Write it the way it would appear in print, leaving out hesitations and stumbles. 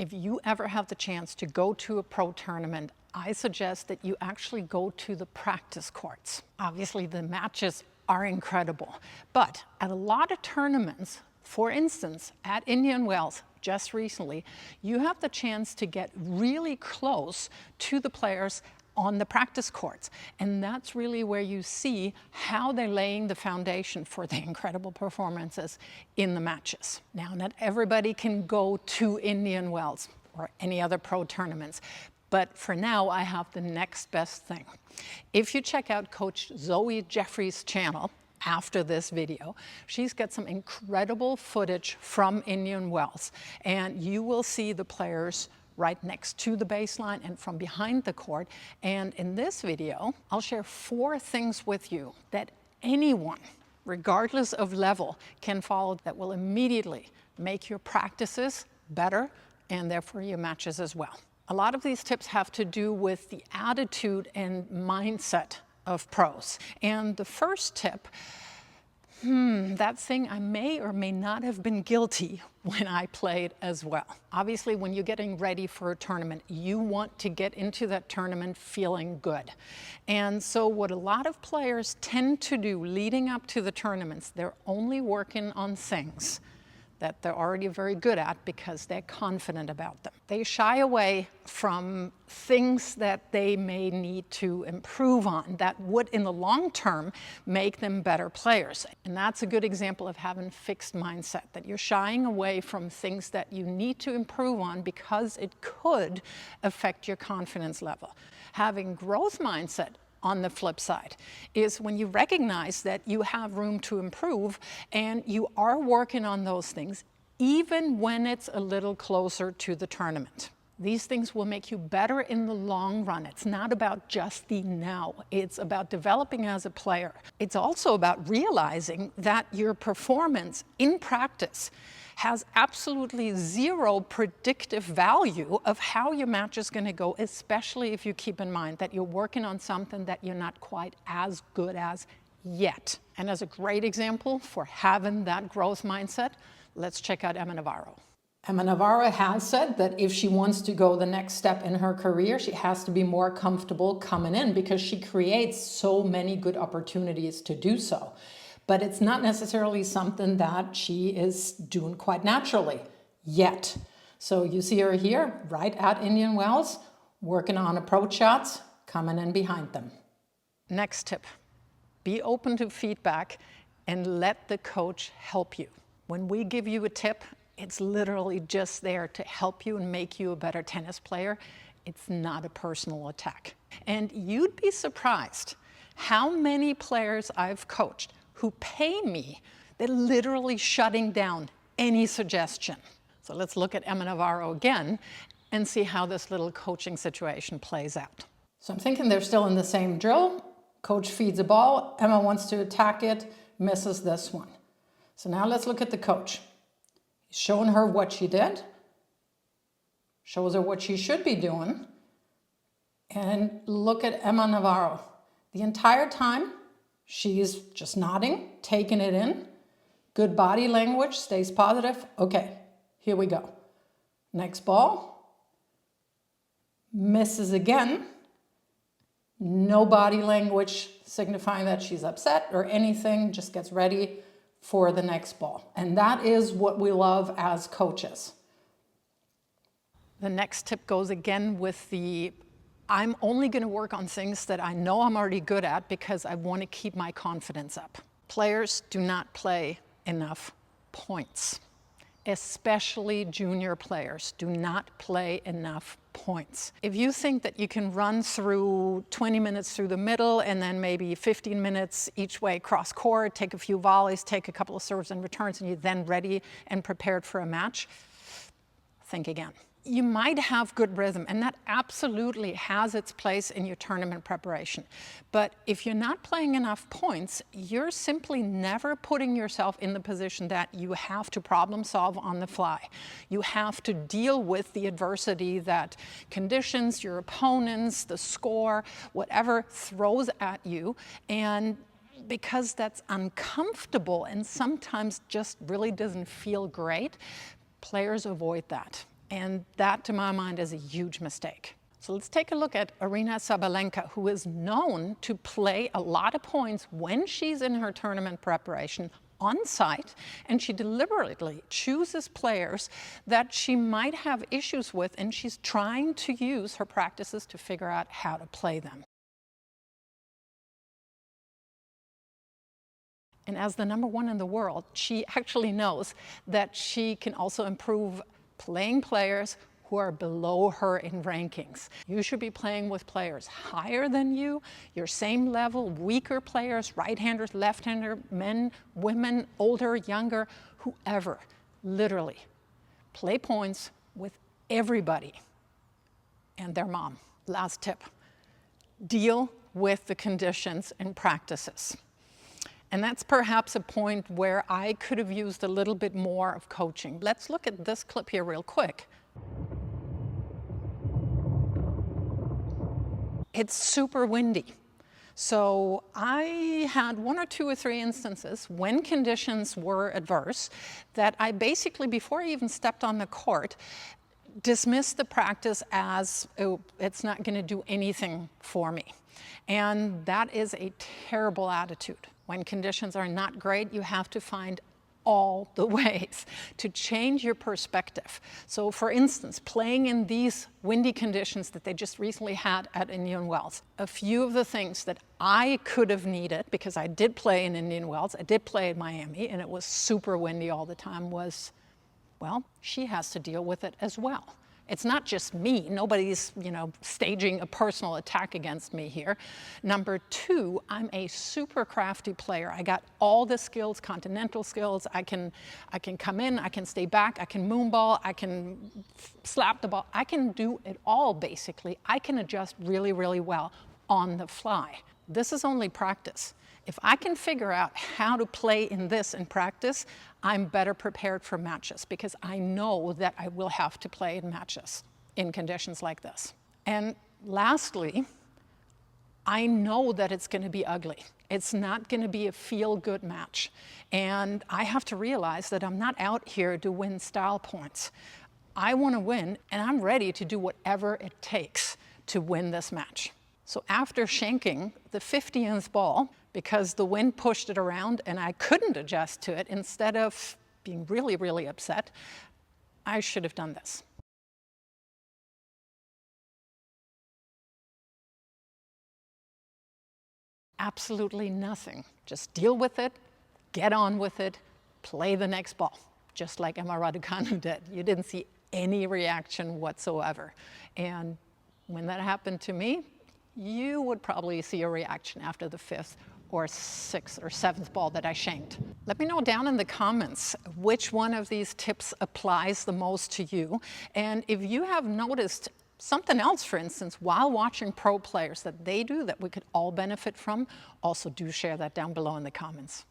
If you ever have the chance to go to a pro tournament, I suggest that you actually go to the practice courts. Obviously, the matches are incredible, but at a lot of tournaments, for instance, at Indian Wells just recently, you have the chance to get really close to the players on the practice courts. And that's really where you see how they're laying the foundation for the incredible performances in the matches. Now, not everybody can go to Indian Wells or any other pro tournaments, but for now, I have the next best thing. If you check out Coach Zoe Jeffrey's channel after this video, she's got some incredible footage from Indian Wells, and you will see the players right next to the baseline and from behind the court. And in this video, I'll share 4 things with you that anyone, regardless of level, can follow that will immediately make your practices better and therefore your matches as well. A lot of these tips have to do with the attitude and mindset of pros. And the first tip, that thing I may or may not have been guilty when I played as well. Obviously, when you're getting ready for a tournament, you want to get into that tournament feeling good. And so what a lot of players tend to do leading up to the tournaments, they're only working on things that they're already very good at because they're confident about them. They shy away from things that they may need to improve on that would, in the long term, make them better players. And that's a good example of having fixed mindset, that you're shying away from things that you need to improve on because it could affect your confidence level. Having growth mindset, on the flip side, is when you recognize that you have room to improve and you are working on those things, even when it's a little closer to the tournament. These things will make you better in the long run. It's not about just the now. It's about developing as a player. It's also about realizing that your performance in practice has absolutely zero predictive value of how your match is going to go, especially if you keep in mind that you're working on something that you're not quite as good as yet. And as a great example for having that growth mindset, let's check out Emma Navarro. Emma Navarro has said that if she wants to go the next step in her career, she has to be more comfortable coming in because she creates so many good opportunities to do so. But it's not necessarily something that she is doing quite naturally yet. So you see her here, right at Indian Wells, working on approach shots, coming in behind them. Next tip, be open to feedback and let the coach help you. When we give you a tip, it's literally just there to help you and make you a better tennis player. It's not a personal attack. And you'd be surprised how many players I've coached who pay me, they're literally shutting down any suggestion. So let's look at Emma Navarro again and see how this little coaching situation plays out. So I'm thinking they're still in the same drill. Coach feeds a ball, Emma wants to attack it, misses this one. So now let's look at the coach. He's showing her what she did, shows her what she should be doing, and look at Emma Navarro. The entire time, she's just nodding, taking it in. Good body language, stays positive. Okay, here we go. Next ball. Misses again. No body language signifying that she's upset or anything, just gets ready for the next ball. And that is what we love as coaches. The next tip goes again with the I'm only going to work on things that I know I'm already good at because I want to keep my confidence up. Players do not play enough points. Especially junior players do not play enough points. If you think that you can run through 20 minutes through the middle and then maybe 15 minutes each way cross court, take a few volleys, take a couple of serves and returns, and you're then ready and prepared for a match, think again. You might have good rhythm, and that absolutely has its place in your tournament preparation. But if you're not playing enough points, you're simply never putting yourself in the position that you have to problem solve on the fly. You have to deal with the adversity that conditions, your opponents, the score, whatever throws at you. And because that's uncomfortable and sometimes just really doesn't feel great, players avoid that. And that, to my mind, is a huge mistake. So let's take a look at Aryna Sabalenka, who is known to play a lot of points when she's in her tournament preparation on site, and she deliberately chooses players that she might have issues with, and she's trying to use her practices to figure out how to play them. And as the #1 in the world, she actually knows that she can also improve playing players who are below her in rankings. You should be playing with players higher than you, your same level, weaker players, right-handers, left-hander, men, women, older, younger, whoever. Literally, play points with everybody and their mom. Last tip, deal with the conditions and practices. And that's perhaps a point where I could have used a little bit more of coaching. Let's look at this clip here real quick. It's super windy. So I had 1 or 2 or 3 instances when conditions were adverse that I basically, before I even stepped on the court, dismissed the practice as, oh, it's not going to do anything for me. And that is a terrible attitude. When conditions are not great, you have to find all the ways to change your perspective. So for instance, playing in these windy conditions that they just recently had at Indian Wells, a few of the things that I could have needed, because I did play in Indian Wells, I did play in Miami, and it was super windy all the time, was, well, she has to deal with it as well. It's not just me. Nobody's, staging a personal attack against me here. Number 2, I'm a super crafty player. I got all the skills, continental skills. I can come in, I can stay back, I can moonball, I can slap the ball. I can do it all, basically. I can adjust really, really well on the fly. This is only practice. If I can figure out how to play in this in practice, I'm better prepared for matches because I know that I will have to play in matches in conditions like this. And lastly, I know that it's going to be ugly. It's not going to be a feel-good match. And I have to realize that I'm not out here to win style points. I want to win, and I'm ready to do whatever it takes to win this match. So after shanking the 50th ball, because the wind pushed it around and I couldn't adjust to it, instead of being really, really upset, I should have done this. Absolutely nothing. Just deal with it, get on with it, play the next ball, just like Emma Raducanu did. You didn't see any reaction whatsoever. And when that happened to me, you would probably see a reaction after the 5th or 6th or 7th ball that I shanked. Let me know down in the comments which one of these tips applies the most to you. And if you have noticed something else, for instance, while watching pro players that they do that we could all benefit from, also do share that down below in the comments.